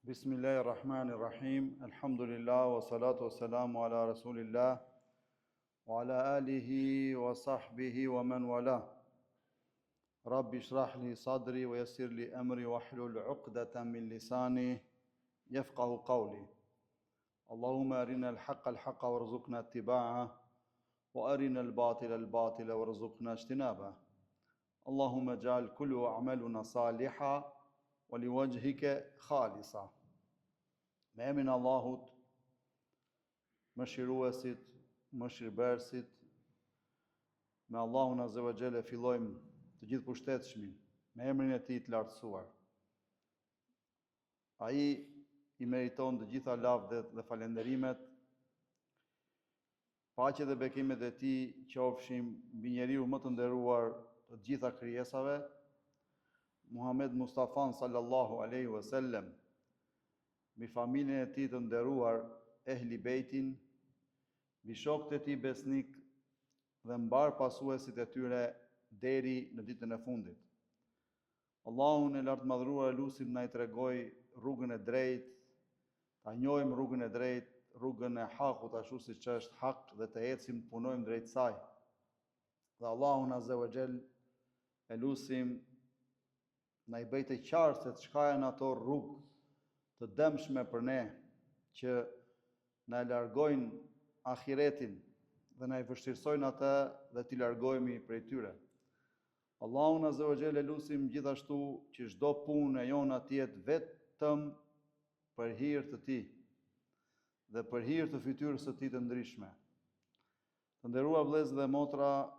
Bismillahirrahmanirrahim. Alhamdulillah wa salatu wa salamu ala rasulillah wa ala alihi wa sahbihi wa man wala. Rabbi shrah li sadri wa yassir li amri wa hlul 'uqdatan min lisani yafqahu qawli. Allahumma arina al-haqqa al-haqqa warzuqna ittiba'ah wa arina al-batila al-batila warzuqna ijtinabah. Allahumma ij'al kullu a'maluna salihan wa liwajhika khalisa. Me emrin Allahut, mëshiruesit, mëshirbërësit, me Allahun Azza wa Jalla fillojmë të gjithë pushtetshmin, me emrin e Tij të lartësuar. Ai i meriton të gjitha lavdet dhe falenderimet. Paqja dhe bekimet e Tij qofshin mbi njeriu më të nderuar të gjitha krijesave, Muhammed Mustafa sallallahu alaihi wasallam, mbi familjen e Tij të nderuar, ehli bejtin, mbi shokët e Tij besnik dhe mbar pasuesit e tyre deri në ditën e fundit. Allahun e lartëmadhëruar lutim na i tregoj rrugën e drejtë, ta njohim rrugën e drejtë, rrugën e hakut ashtu siç është hak dhe të ecim të punojmë drejt saj. Dhe Allahun Azza wa Jall e lutim na i bëj të qartë se çka janë ato rrugë të dëmshme për ne, që na largojnë ahiretin dhe na i vështirësojnë ata dhe t'i largohemi prej tyre. Allahun Azza wa Jalla lutim gjithashtu që çdo punë e jona të jetë vetëm për hir të Tij dhe për hir të fytyrës së Tij të ndryshme. Të nderuar vëllezër dhe motra,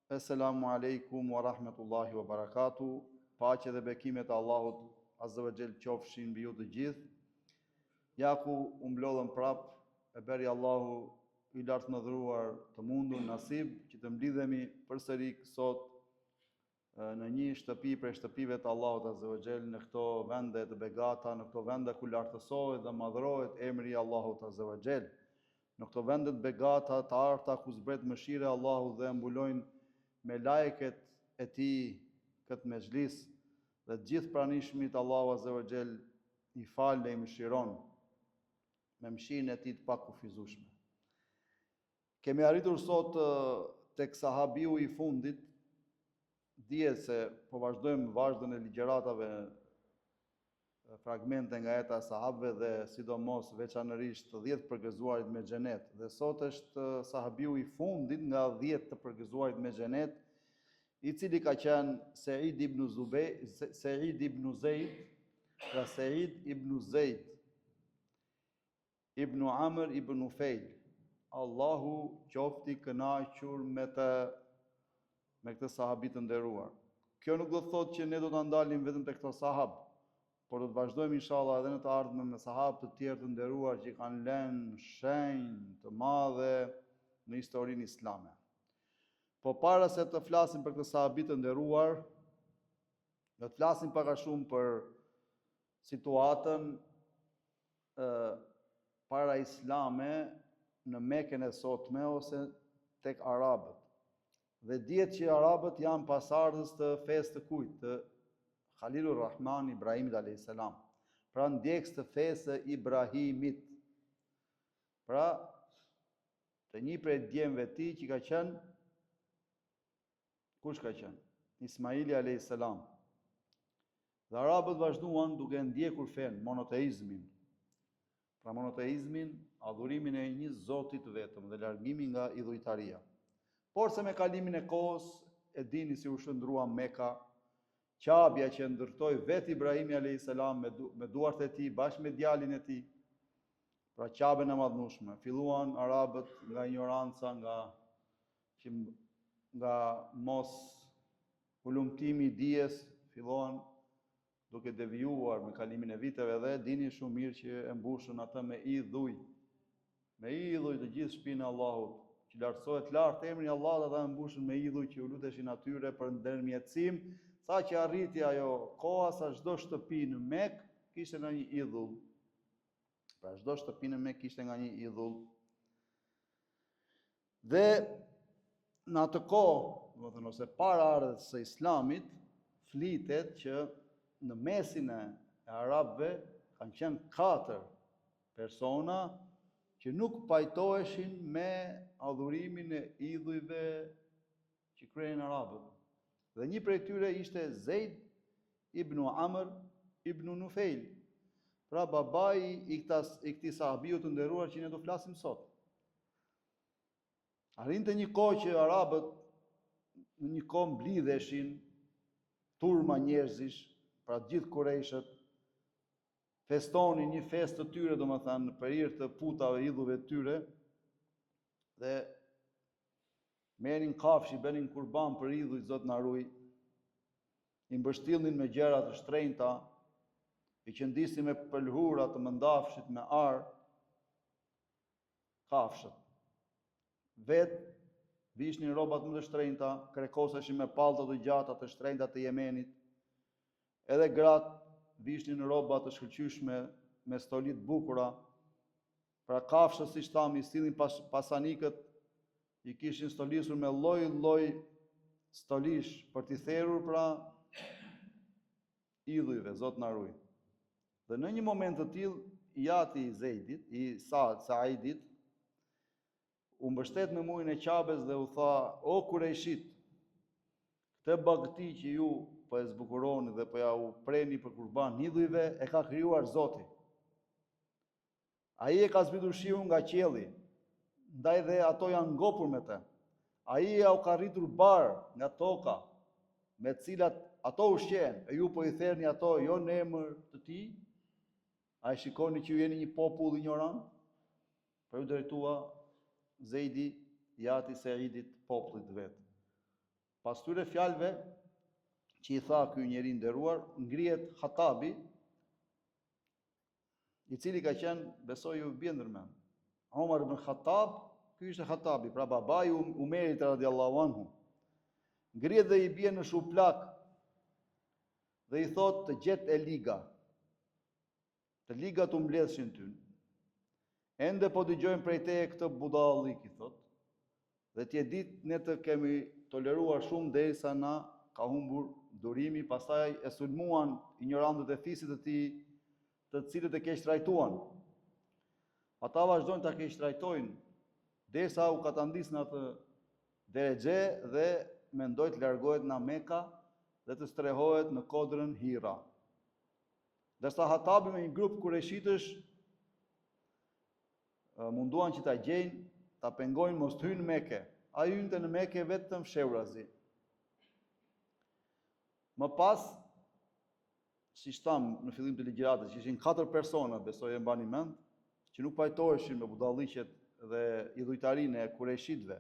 Assalamu alaikum wa rahmatullahi wa barakatuh. Paqja dhe bekimet e Allahut Azza wa Jall qofshin mbi ju të gjithë. Ja ku u mblodhëm prap, e beri Allahu i lartëmadhëruar të mundur nasib që të mblidhemi përsëri sot në një shtëpi prej shtëpive të Allahut Azza wa Jall, në këto vende të begata, në këto vende ku lartësohet dhe madhrohet emri i Allahut Azza wa Jall, në këto vende të begata, të arta ku zbret mëshira e Allahut dhe mbulojnë me lajket e Tij këtë mezhlis, dhe të gjithë pranishmit Allahu Azza wa Jall i falë dhe i mëshiron me mëshirën e Tij të pakufizueshme. Kemi arritur sot tek sahabiu i fundit. Dihet se po vazhdojmë vazhdën e ligjëratave, fragmente nga jeta e sahabëve dhe sidomos veçanërisht të 10 përgëzuarit me xhenet. Dhe sot është sahabiu i fundit nga 10 të përgëzuarit me xhenet, i cili ka qenë Sa'id ibn Zaid dhe Sa'id ibn Zaid ibn Amr ibn Ufejl. Allahu qofti kënaqur me këtë sahabi të nderuar. Kjo nuk do të thotë që ne do ta ndalim vetëm te këto sahab, por do të vazhdojmë inshallah edhe në të ardhmen me sahabë të tjerë të nderuar që kanë lënë shenjë të mëdha në historinë islame. Po para se të flasim për këtë sahabi të nderuar, do të flasim pak a shumë për situatën para islame në Mekën e sotme ose tek arabët. Dhe dihet që arabët janë pasardhës të fesë të kujt? Të Khalilur Rahman Ibrahimit alayhis salam. Pra ndjekës të fesë e Ibrahimit. Pra të një prej djemve të tij që ka qenë, kush ka qenë? Ismaili alayhis salam. Dhe arabët vazhduan duke ndjekur fen, monoteizmin. Pra monoteizmin, adhurimin e një Zotit vetëm dhe largimin nga idhujtaria. Por se me kalimin e kohës, e dini si u shndrua Meka, Qabja që ndërtoi vetë Ibrahimi alayhis salam me duart e tij bashkë me djalin e tij. Pra Qabën e madhnueshme. Filluan arabët nga ignoranca, nga mos ulumtimi i dijes, filluan duke devijuar me kalimin e viteve dhe dini shumë mirë që e mbushën atë me idhuj. Me idhuj të gjithë shtëpinë e Allahut, që lartësohet lart emri i Allahut, dhe mbushën me idhuj që u luteshin atyre për ndërmjetësim, sa që arriti ajo koha sa çdo shtëpi në Mekë kishte nga një idhull. Pra çdo shtëpi në Mekë kishte nga një idhull. Dhe në atë kohë, domethënë ose para ardhes së Islamit, flitet që në mesin e arabëve kanë qenë 4 persona që nuk pajtoheshin me adhurimin e idhujve që kryen arabët. Dhe një prej tyre ishte Zeid ibn Amr ibn Nufejl, pra babai i këtij sahabiu të nderuar që ne do flasim sot. Arrinte një kohë që arabët në një kohë mblidheshin turma njerëzish, pra gjithë kurejshët, festonin një festë të tyre, domethënë për hir të putave, idhujve të tyre, dhe merrin kafshi, bënin kurban për idhuj, Zot na ruaj, i mbështillnin me gjëra të shtrenjta, i qëndisin me pëlhura të mëndafshit me ar, kafshët. Vetë vishnin rrobat më të shtrenjta, krekoseshin me pallta të gjata të shtrenjta të Yemenit. Edhe gratë vishnin rroba të shkëlqyeshme me stoli të bukura. Pra kafshët, siç thamë, i sillnin pasanikët, i kishin stolisur me lloj stolish për t'i therrur pra idhujve, Zot na ruaj. Dhe në një moment të tillë, jati i Zeidit, i Saidit, u mbështet me murin e Qabes dhe u tha: "O Kurejshit, këtë bagëti që ju po e zbukuroni dhe po ja u preni për kurban idhujve, e ka krijuar Zoti. Ai e ka zbritur shiun nga qielli, ndaj dhe ato janë ngopur me të. Ai ja u ka rritur bar nga toka, me të cilat ato ushqen, e ju po i therrni ato jo në emër të tij. A e shikoni që ju jeni një popull ignorant?" Për u drejtua Zeidi, jati Saidit, popullit vet. Pas tyre fjalëve që i tha ky njeri nderuar, ngrihet Hatabi, i cili ka qenë, besoj ju bie ndërmend, Omar ibn Khattab. Ky ishte Hatabi, pra babai Umerit radiallahu anhu. Ngrihet dhe i bie në shuplak dhe i thot: "Të gjet e liga. Të ligat u mbledhshin ty. Ende po dëgjojmë prej teje këtë budallik", i thot. "Dhe t'je ditë ne të kemi toleruar shumë derisa na ka humbur durimi, pastaj e sulmuan ignorantët e fisit të tij, të cilët e keq trajtuan. Ata vazhdojnë ta keq trajtojnë, derisa u katandis në atë derexhe dhe mendoj të largohet nga Meka dhe të strehohet në kodrën Hira." Dërsa Hatabi me një grup kureshitësh munduan që ta gjejnë, ta pengojnë mos të hynë në Mekë. Ai hynte në Mekë vetëm fshehurazi. Më pas, siç tham në fillim të ligjëratës, që ishin 4 persona, besoj e mbani mend, që nuk pajtoheshin me budalliqet dhe idhujtarinë e kureshitëve.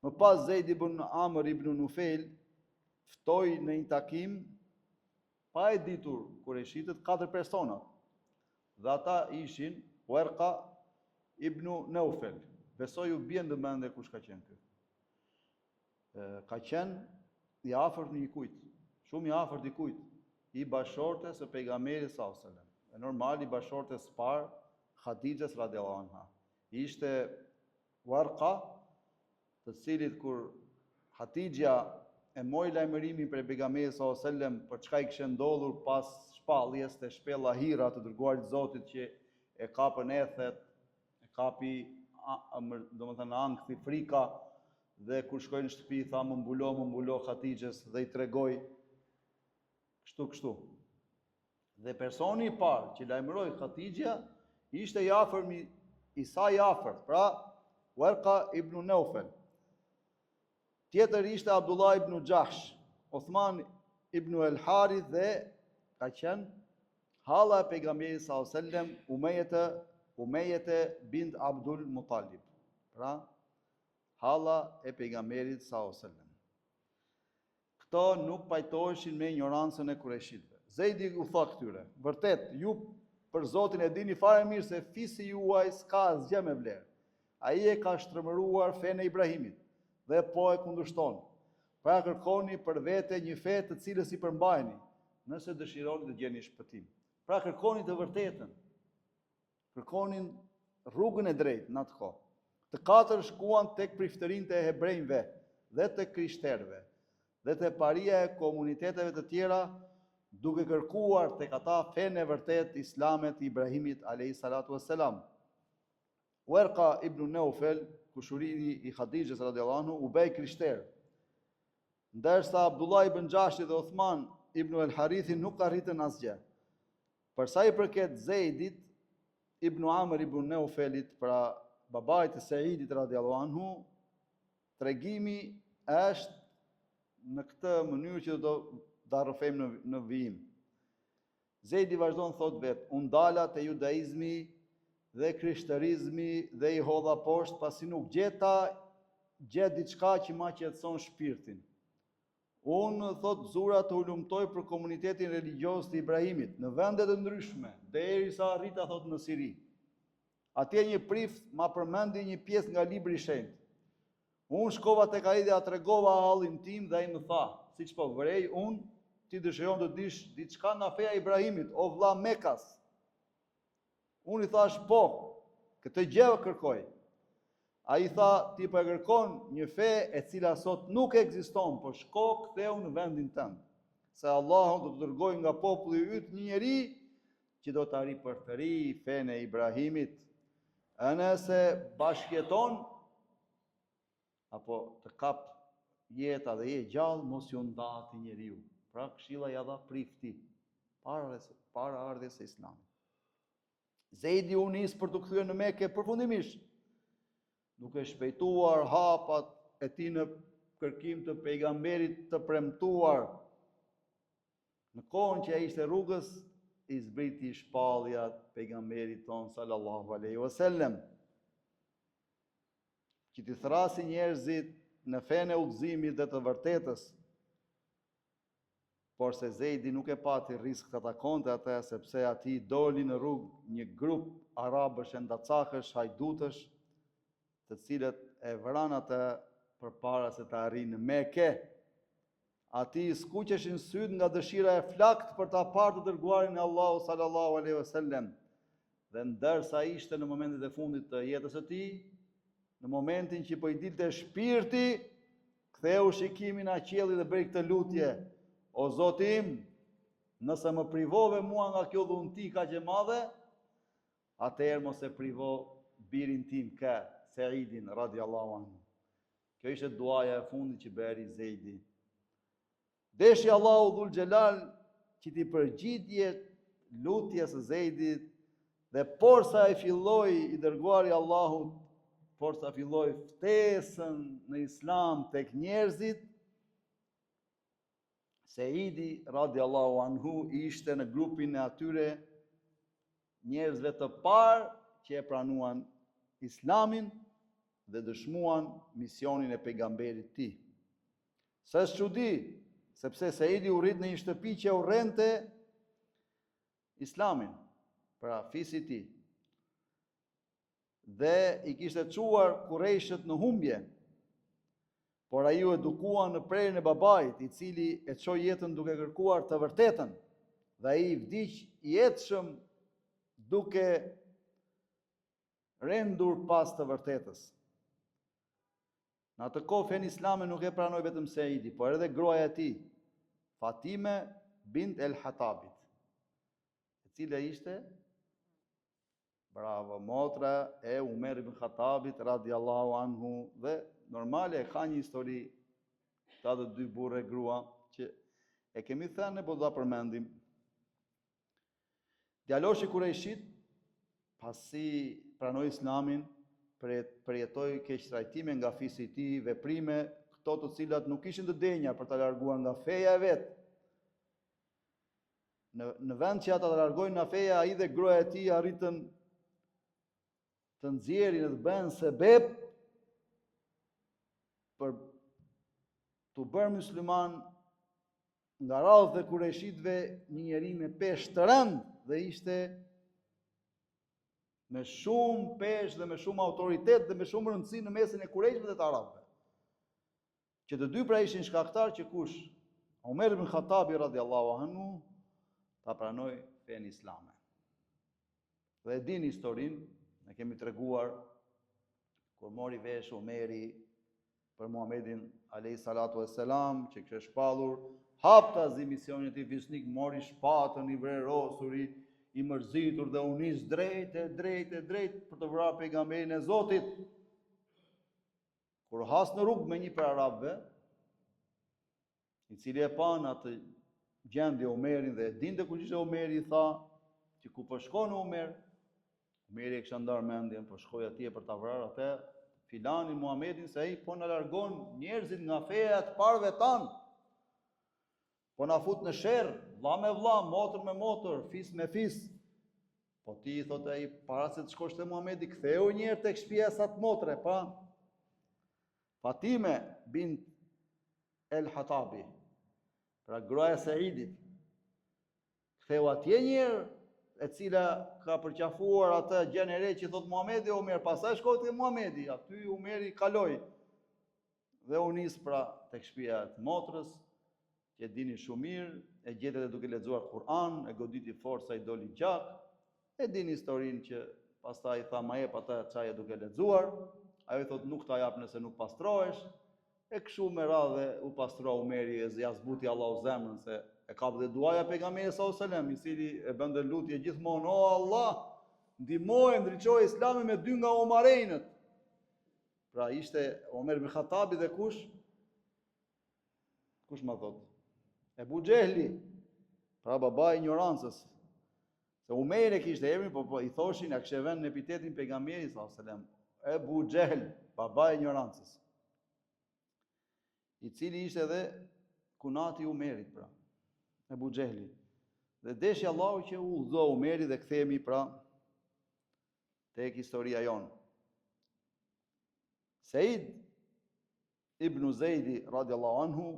Më pas Zeid ibn Amr ibn Nufejl ftoi në një takim pa e ditur kureshitët 4 persona. Dhe ata ishin Warqa ibn Naufel. Besoj u bie në mendje kush ka qenë ky. Ka qenë i afërt një kujt, shumë i afërt i kujt, i bashortes së pejgamberit sallallahu alajhi wasallam. E normal i bashortes së parë Khadijës radhiyallahu anha. Ishte Warqa, të cilit kur Hatixha e mori lajmërimin për pejgamberin sallallahu alajhi wasallam për çka i kishte ndodhur pas shpalljes te shpella Hira të dërguarit të Zotit, që e kapën ethet, e kapi domethënë ankthi frika, dhe kur shkoi në shtëpi tha më mbulo Hatixhes dhe i tregoi kështu. Dhe personi i parë që lajmëroi Hatixha ishte i afërmi i saj afërt, pra Warqa ibn Naufel. Tjetër ishte Abdullah ibn Jahsh, Uthman ibn al-Harith dhe ka qenë hala e pejgamberit sallallahu alajhi wasallam, Umejete bint Abdul Muttalib. Pra hala e pejgamberit sallallahu alajhi wasallam. Këto nuk pajtoheshin me ignorancën e kureshitëve. Zeidi u tha këtyre: "Vërtet, ju për Zotin e dini fare mirë se fisi juaj s'ka asgjë me vlerë. Ai e ka shtrëmëruar fenë e Ibrahimit dhe po e kundërshton. Pra kërkoni për vete një fe të cilës i përmbajeni, nëse dëshironi të gjeni shpëtim." Pra kërkoni të vërtetën. Kërkonin rrugën e drejtë në atë kohë. Të 4 shkuan tek priftërinë e hebrejve dhe të krishterëve dhe të paria e komuniteteve të tjera, duke kërkuar tek ata fenë e vërtet islamet i Ibrahimit alayhis salatu wassalam. Warqa ibn Naufel, kushuriri i Khadijës radhiyallahu anhu, u bë krishter. Ndërsa Abdullah ibn Xhashi dhe Uthman ibn al-Harithi nuk arritën asgjë. Për sa i përket Zeidit ibn Amr ibn Naufelit, pra babait të Saidit radhiyallahu anhu, tregimi është në këtë mënyrë që do ta rrëfejmë në vijim. Zeidi vazhdon thot vetë, unë dala te judaizmi dhe krishterizmi dhe i hodha poshtë pasi nuk gjeta diçka që ma qetëson shpirtin. Unë thot zura të ulumtoj për komunitetin religios të Ibrahimit në vende të ndryshme, derisa arrita thot në Siri. Atje një prift ma përmendi një pjesë nga libri i shenjtë. Unë shkova tek ai dhe tregova hallin tim dhe ai më tha, siç po vrej, unë ti dëshiron të dish diçka nga feja e Ibrahimit, o vlla Mekas. Unë i thash po, këtë gjë kërkoj. Ai tha, ti po e kërkon një fe e cila sot nuk ekziston, po shko ktheu në vendin tënd. Se Allahu do të dërgojë nga populli yt një njeri që do të ripërthëri fenë e Ibrahimit. E nëse bashkjeton apo të kap jeta dhe je gjallë, mos ju ndati njeriu. Pra këshilla ja dha prifti para ardhjes së Islamit. Zeidi u nis për të kthyer në Mekë përfundimisht, duke shpejtuar hapat e tij në kërkim të pejgamberit të premtuar. Në kohën që ai ishte rrugës, i zbriti shpallja pejgamberit ton sallallahu alaihi wasallam, që t'i thrasi njerëzit në fenë e udhëzimit dhe të vërtetës. Por se Zeidi nuk e pati risk të takonte atë, sepse ati doli në rrugë një grup arabësh e ndacakësh, hajdutësh, të cilët e vran atë përpara se të arrijë në Mekë. Ati skuqeshin syt nga dëshira e flakt për ta parë të dërguarin e Allahu sallallahu alaihi wasallam. Dhe ndërsa ishte në momentet e fundit të jetës së tij, në momentin që po i dilte shpirti, ktheu shikimin a qiellit dhe bëri këtë lutje: o Zoti im, nëse më privove mua nga kjo dhunti kaq e madhe, atëherë mos e privo birin tim Saidin radiallahu anhu. Kjo ishte duaja e fundit që bëri Zeidi. Deshi Allahu dhul xhelal që t'i përgjigje lutjes së Zeidit, dhe porsa e filloi i dërguari Allahut, porsa filloi ftesën në Islam tek njerëzit, Saidi radiallahu anhu ishte në grupin e atyre njerëzve të parë që e pranuan Islamin dhe dëshmuan misionin e pejgamberit të tij. S'është çudi, sepse Saidi u rrit në një shtëpi që urrente Islamin, pra fisi i tij, dhe i kishte çuar Kurejshët në humbje. Por ai u edukua në prerjen e babait, i cili e çoi jetën duke kërkuar të vërtetën, dhe ai vdiq i jetshëm duke rendur pas të vërtetës. Në atë kohë fenë islame nuk e pranoi vetëm Saidi, por edhe gruaja e tij, Fatime bint el-Hatabit, e cila ishte motra e Umer ibn Khattabit radiallahu anhu, dhe normale ka një histori ta dhe dy burre grua që e kemi thënë, po do ta përmendim. Djaloshi Kurejshit, pasi pranoi Islamin, përjetoi keq trajtime nga fisi i tij, veprime këto të cilat nuk ishin të denja për ta larguar nga feja e vet. Në vend që ata të largojnë nga feja, ai dhe gruaja e tij arritën të nxjerrin dhe të bëhen sebeb për të bërë musliman nga radhë dhe kureshitve një njeri me peshë të rëndë, dhe ishte me shumë peshë dhe me shumë autoritet dhe me shumë rëndësi në mesin e kureshitve dhe të arabëve. Që të dy pra ishin shkaktar që kush? Umer ibn Khattabi radiallahu anhu ta pranoi fenë islame. Dhe e dini historinë, ne kemi treguar kur mori vesh Umeri për Muhamedin alayhi salatu wassalam, që kishte shpallur haptazi misionit i fisnik, mori shpatën, i vrerosur, i mërzitur dhe unis drejt për të vrarë pejgamberin e Zotit. Kur has në rrugë me një për arabëve, i cili e pan atë gjendje Omerin dhe dinte ku ishte Omeri, i tha që ku po shkon Omer, Omeri e kishte ndarë mendjen, po shkoj atje për ta vrarë atë filanin Muhamedin, se ai po na largon njerëzit nga feja e të parëve tanë. Po na fut në sherr, vlla me vlla, motër me motër, fis me fis. Po ti, thotë ai, para se të shkosh te Muhamedi, ktheu një herë tek shtëpia e sa të motre, pa. Fatime bint el-Hatabi, pra gruaja e Saidit, ktheu atje një herë, e cila ka përqafuar atë gjën e re që thot Muhamedi, Omer, pastaj shkoi te Muhamedi, aty Omeri kaloi dhe u nis pra tek shtëpia e motrës, që e dini shumë mirë, e gjetet e duke lexuar Kur'an, e goditi fort sa i doli gjak, e dini historinë që pastaj tha ma jep atë çaje duke lexuar, ajo i thot nuk ta jap nëse nuk pastrohesh, e kështu me radhë u pastro Omeri, e ja zbuti Allahu zemrën se e ka dhe duaja pejgamberit sallallahu alajhi wasallam, i cili e bënte lutje gjithmonë, o Allah, ndihmoje ndriçoj Islamin me 2 nga Umarejnët. Pra ishte Omer ibn Khattabi dhe kush? Kush më thot? Ebu Xehli, pra baba i ignorancës. Se Omeri kishte emrin, po i thoshin, a kishte vënë në epitetin pejgamberit sallallahu alajhi wasallam, Ebu Xehl, baba i ignorancës, i cili ishte edhe kunati i Omerit, pra, Ebu Xehli. Dhe deshi Allahu që u udhëzoi Omeri dhe kthehemi pra tek historia jon. Said ibn Zeidi radiallahu anhu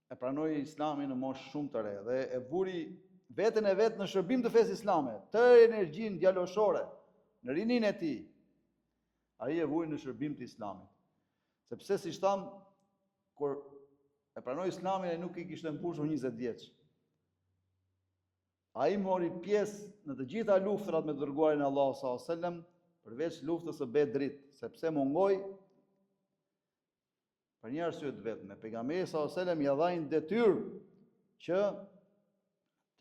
e pranoi Islamin në moshë shumë të re dhe e vuri veten e vet në shërbim të fesë islame, të energjinë djaloshore në rinin e tij. Ai e vuri në shërbim të Islamit. Sepse si tham, kur e pranoi Islamin e nuk i kishte mbushur 20 vjeç. Ai mori pjesë në të gjitha luftrat me dërguarin e Allahut sallallahu alajhi wasallam, përveç luftës së Bedrit, sepse mungoi për një arsye të vetme. Pejgamberi sallallahu alajhi wasallam ia dhain detyrë që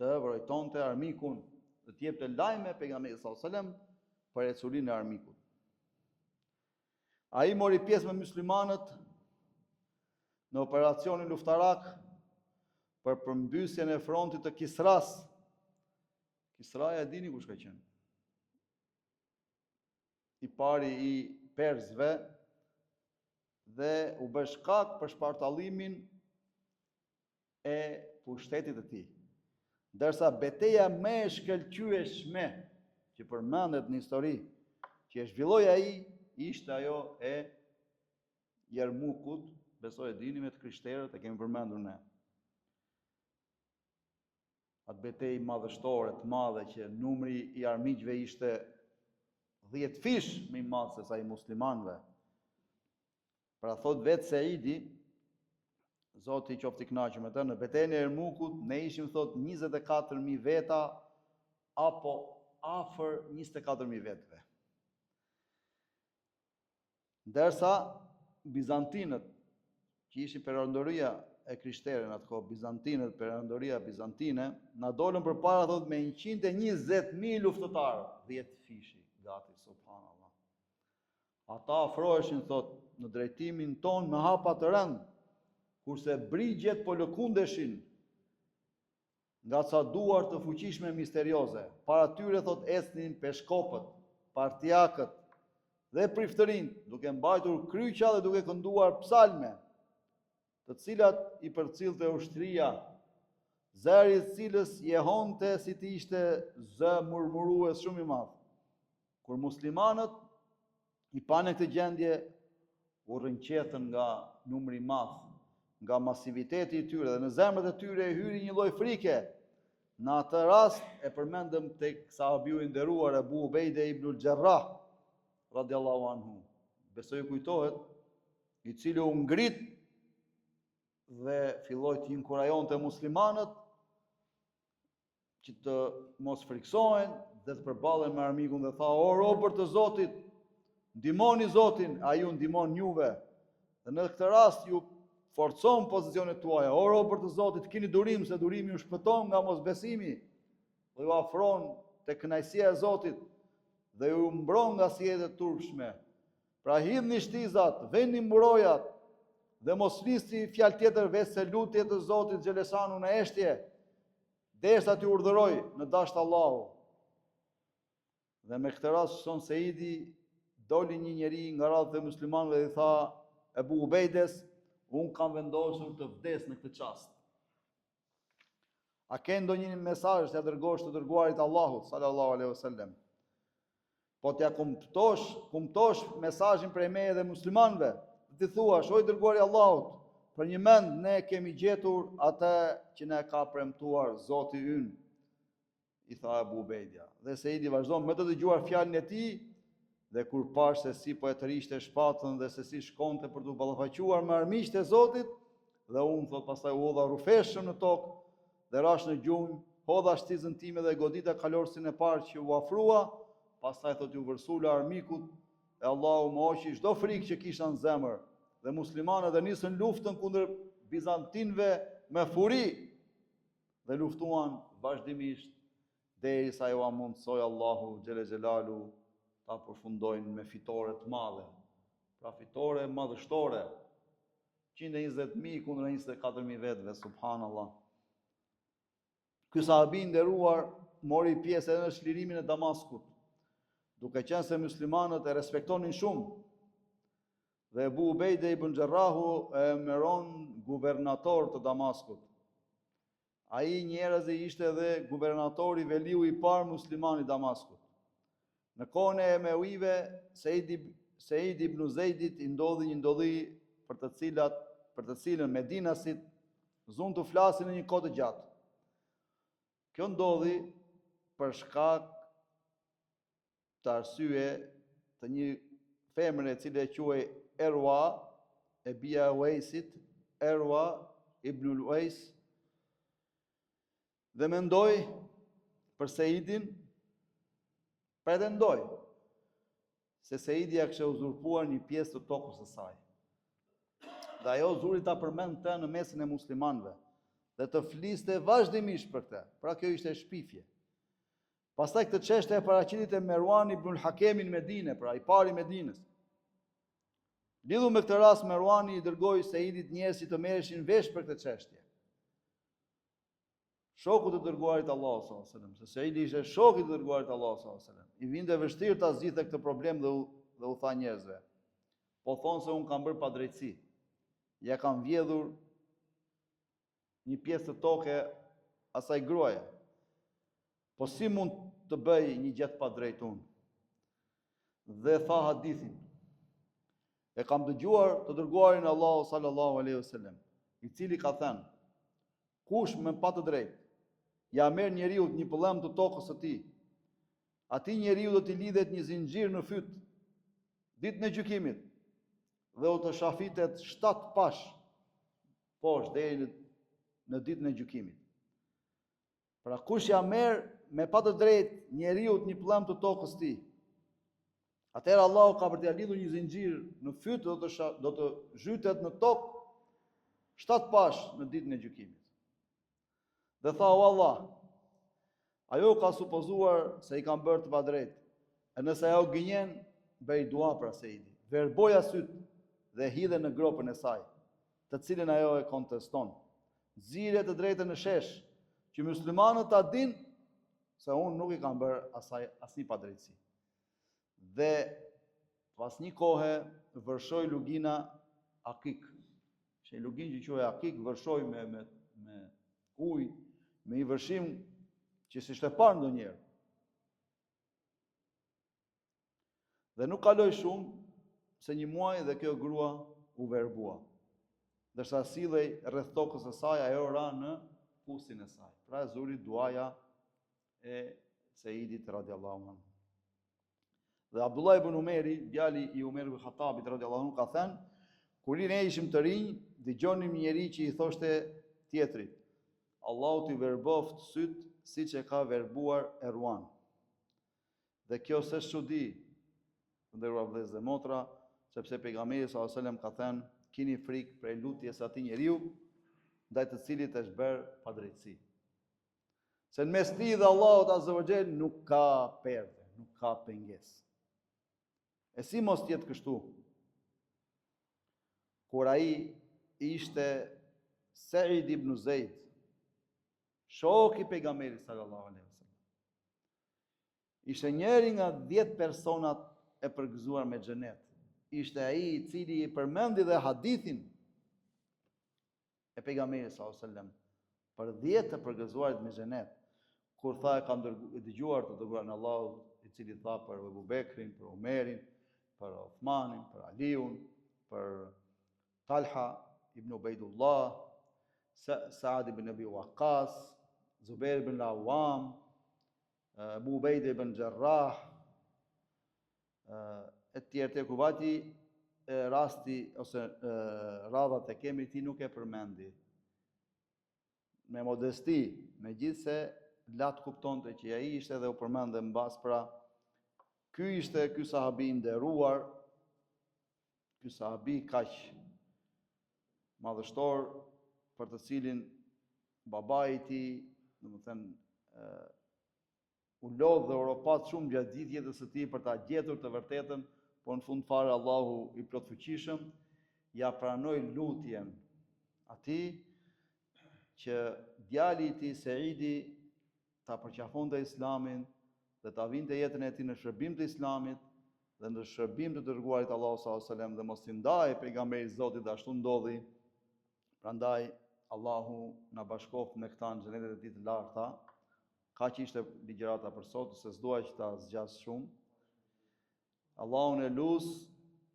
të vrojtonte armikun, të jepte lajme pejgamberit sallallahu alajhi wasallam për eculinë e armikut. Ai mori pjesë me muslimanët në operacionin luftarak për përmbysjen e frontit të Kisras. Kisraja e dini kush ka qenë? I pari i Persëve dhe u bë shkak për shpartallimin e pushtetit të tij. Ndërsa betejë më e shkëlqyeshme që përmendet në histori, që e zhvilloi ai, ishte ajo e Jarmukut, besoj e dini me të krishterët, e kemi përmendur ne. Atë betejë madhështore të madhe që numri i armiqve ishte 10 fish më i madh se sa i muslimanëve. Pra thot vetë Saidi, Zoti i qoftë i kënaqur me të, në betejën e Jarmukut ne ishim thot 24.000 veta apo afër 24.000 vetëve. Ndërsa bizantinët, që ishin perandoria e krishterë në atë kohë, bizantinët, perandoria bizantine, na dolën përpara thot me 120.000 luftëtarë, 10 fishi, gati, subhanallah. Ata afroheshin thot në drejtimin ton me hapa të rënd, kurse brigjet po lëkundeshin nga ca duar të fuqishme misterioze. Para tyre thot ecnin peshkopët, partiakët dhe priftërin, duke mbajtur kryqa dhe duke kënduar psalme, të cilat i përcillte ushtria, zëri i cilës jehonte si të ishte zë murmurues shumë i madh. Kur muslimanët i panë këtë gjendje, u rrënqetën nga numri i madh, nga masiviteti i tyre, dhe në zemrat e tyre hyri një lloj frike. Në atë rast e përmendëm tek sahabiu i nderuar Abu Ubejde ibn al-Jarrah radiallahu anhu. Besoj kujtohet, i cili u ngrit dhe filloi të inkurajonte muslimanët që të mos friksohen dhe të përballen me armikun dhe tha: "O robër të Zotit, ndihmoni Zotin, ai ju ndihmon juve." Dhe në këtë rast ju forcon pozicionet tuaja. O robër të Zotit, keni durim, se durimi ju shpëton nga mosbesimi dhe ju afron te kënaqësia e Zotit dhe ju mbron nga sjelljet e turpshme. Pra hidhni shtizat, vendni mburojat dhe mos flisni fjalë tjetër veç se lutje të Zotit xheleshanu në eshtje, derisa t'ju urdhëroj në dashtë Allahu. Dhe me këtë rast son Seidi, doli një njeri nga radhët e muslimanëve dhe i tha Ebu Ubejdes, unë kam vendosur të vdes në këtë çast. A ke ndonjë mesazh t'ia dërgosh të dërguarit Allahut sallallahu alaihi wasallam? Po t'ia kumtosh mesazhin prej meje dhe muslimanëve, ti thuash, o i dërguari Allahut, për një mend ne kemi gjetur atë që na ka premtuar Zoti ynë, i tha Abu Ubejdia. Dhe Seidi vazhdon me të dëgjuar fjalën e tij, dhe kur pash se si po e tërishte shpatën dhe se si shkonte për të ballafaquar me armiqtë e Zotit, dhe unë thot pastaj u hodha rufeshën në tokë dhe rash në gjunjë, hodha shtizën time dhe godita kalorsin e parë që u afrua, pastaj thot ju vërsula armikut e Allahu më hoqi çdo frikë që kisha në zemër, dhe muslimanët e nisën luftën kundër bizantinëve me furi dhe luftuan vazhdimisht derisa ju mundsoi Allahu xhele xhelalu ta përfundojnë me fitore të madhe. Pra fitore madhështore, 120.000 kundër 24.000 vetëve, subhanallah. Ky sahabi nderuar mori pjesë edhe në çlirimin e Damaskut, duke qenë se muslimanët e respektonin shumë. Dhe Ebu Ubejde ibn Xherrahu e emëron guvernator të Damaskut. Ai njerëzi ishte edhe guvernatori veliu i parë musliman i Damaskut. Në kohën e Emevive, Seid ibn Zeidit i ndodhi një ndodhi për të cilën Medinasit zunë të flasin në një kohë të gjatë. Kjo ndodhi për shkak të arsye të një femre e cila e quhej Erwa e bija e Uwaisit, Erwa ibn Uwais, dhe mendoi për Seidin, pretendoi se Seidi ja kishte uzurpuar një pjesë të tokës së saj. Dhe ajo zuri ta përmendte në mesin e muslimanëve dhe të fliste vazhdimisht për këtë. Pra kjo ishte shpifje. Pastaj këtë çështje e paraqitit e Merwan ibn al-Hakemin në Medinë, pra i pari i Medinës. Lidhur me këtë rast, Merwani i dërgoi Seidit njerëz që të merreshin vesh për këtë çështje. Shoku të dërguarit Allahu sallallahu alaihi wasallam, se Seidi ishte shoku i dërguarit Allahu sallallahu alaihi wasallam. I vinte vështirë ta zgjidhte këtë problem dhe u tha njerëzve: po thonë se un kam bërë padrejtësi. Ja kam vjedhur një pjesë të toke asaj gruaje. Po si mund të bëj një gjë të padrejtë unë? Dhe tha hadithin: e kam dëgjuar të dërguarin Allahu sallallahu alaihi wasallam, i cili ka thënë: kush me pa të drejtë ja merr njeriu një pëllëm të tokës së tij, atij njeriu do t'i lidhet një zinxhir në fyt ditën e gjykimit dhe u të shafitet 7 pash poshtë deri në ditën e gjykimit. Pra kush ja merr me pa të drejtë njeriu një pëllëm të tokës së tij, atëherë Allahu ka për t'ia lidhur një zinxhir në fyt dhe do të zhytet në tokë 7 pash në ditën e gjykimit. Dhe tha: o Allah, ajo ka supozuar se i kam bërë të padrejtë, e nëse ajo gënjen, bëj dua për Seidi, verboja syt dhe hidhe në gropën e saj, të cilën ajo e konteston. Zgjidhje të drejtën në shesh, që muslimanët ta dinë se unë nuk i kam bërë asnjë padrejtësi. Dhe pas një kohe vërshoi lugina Akik. Që luginë që quhej Akik vërshoi me ujë, me një vërshim që s'ishte parë ndonjëherë. Dhe nuk kaloi shumë se një muaj dhe kjo grua u verbua. Ndërsa sillej rreth tokës së saj, ajo ra në pusin e saj. Pra zuri duaja e Seidit radiallahu anhu. Dhe Abdullah ibn Umeri, djali i Umer ibn Khattabit radiallahu anhu, ka thënë: kur ne ishim të rinj, dëgjonim një njeri që i thoshte tjetrit: Allahu t'i verboft syt siç e ka verbuar Erwan. Dhe kjo s'është çudi, nderuar vëllezër dhe motra, sepse pejgamberi sallallahu alajhi wasallam ka thënë: keni frikë prej lutjes atij njeriu ndaj të cilit është bërë padrejtësi. Se në mes ti dhe Allahut Azza wa Jall nuk ka perde, nuk ka pengesë. E si mos tjetë kështu? Kur ai ishte Sa'id ibn Zaid, shoku i pejgamberit sallallahu alaihi wasallam, ishte njëri nga 10 personat e përgëzuar me xhenet. Ishte ai i cili i përmendi dhe hadithin e pejgamberit sallallahu alaihi wasallam për 10 të përgëzuarit me xhenet. Kur tha e kam dëgjuar të dërguarin e Allahut, i cili tha për Abu Bekrin, për Omerin, për Uthmanin, për Aliun, për Talha ibn Ubaidullah, Saad ibn Abi Waqqas, Zubair ibn Awam, Abu Ubaida ibn Jarrah, e tjerë ku vati rasti ose radhat e kemi ti nuk e përmendi. Me modesti, megjithse latë kuptonte që ai ishte dhe u përmende mbas, pra ky ishte ky sahabi nderuar, ky sahabi kaq madhështor, për të cilin babai i tij, domethënë u lodh dhe u ropat shumë gjatë gjithë jetës së tij për ta gjetur të vërtetën, por në fund fare Allahu i plotfuqishëm ja pranoi lutjen atij që djali i tij Saidi ta përqafonte Islamin dhe ta vinte jetën e tij në shërbim të Islamit dhe në shërbim të dërguarit Allahu sallallahu alaihi wasallam dhe mos i ndajë pejgamberit Zotit, ashtu ndodhi. Prandaj Allahu na bashkoft me këta në xhenetet e tij të larta. Kaq ishte ligjërata për sot, se s'dua që ta zgjas shumë. Allahun e lut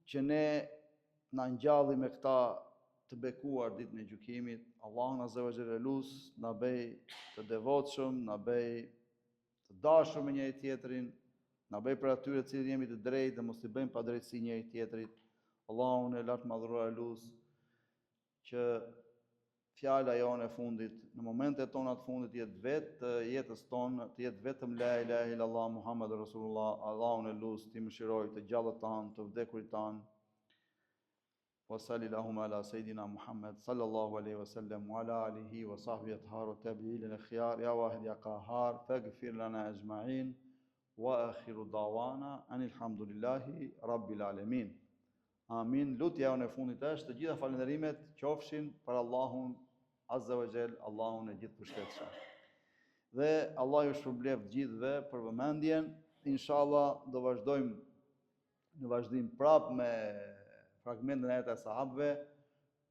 që ne na ngjalli me këta të bekuar ditën e gjykimit. Allahun azza wa jalla lut na bëj të devotshëm, na bëj të dashur me njëri tjetrin, na bëj për atyre të cilët jemi të drejtë dhe mos i bëjmë padrejtësi njëri tjetrit. Allahun e lartë madhëruar lut që fjala jone e fundit, në momentet tona të fundit, jetë vetë jetës tonë, të jetë vetëm la ilaha illallah Muhammadur Rasulullah. Allahun e lut ti mëshiroj të gjallët tanë, të vdekurit tanë. Wa sallallahu ala sayidina Muhammad sallallahu alaihi wasallam wa ala alihi wa sahbihi atharu tabi'in al-akhyar ya wahid ya qahhar faghfir lana ajma'in wa akhiru dawana anil hamdulillahi rabbil alamin. Amin. Lutja e fundit është të gjitha falënderimet qofshin për Allahun Azza wa Jall, Allahun e gjithë përshtetshëm. Dhe Allah ju shpërbleft gjithëve për vëmendjen. Inshallah do vazhdojmë në vazhdim prap me fragmentin e jetës e sahabëve,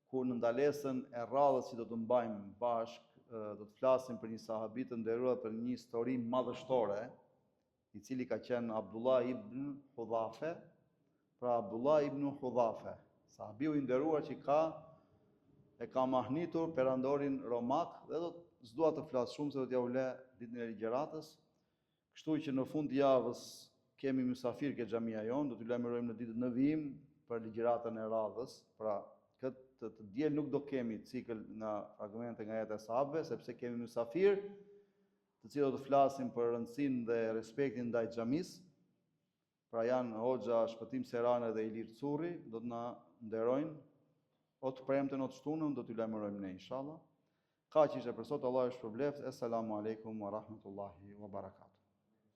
ku në ndalesën e radhës që do të mbajmë bashkë, do të flasim për një sahabi të nderuar, për një histori madhështore, i cili ka qenë Abdullah ibn Hudhafe. Pra Abdullah ibn Hudhafe, sahabiu i nderuar që e ka mahnitur perandorin romak, dhe s'dua të flas shumë se do t'ja u lë ditën e ligjëratës. Kështu që në fund të javës kemi mysafir ke xhamia jon, do t'ju lajmërojmë në ditën në vijim për ligjëratën e radhës. Pra këtë të diel nuk do kemi cikël nga fragmente nga jeta e sahabëve, sepse kemi mysafir, të cilët do të flasin për rëndësinë dhe respektin ndaj xhamisë. Pra janë Hoxha Shpëtim Serane dhe Ilir Curri, do të na nderojnë, o të premten o të shtunën, do t'ju lajmërojmë ne inshallah. Kaq ishte për sot, Allah ju shpërbleft. Assalamu alaikum wa rahmatullahi wa barakatuh.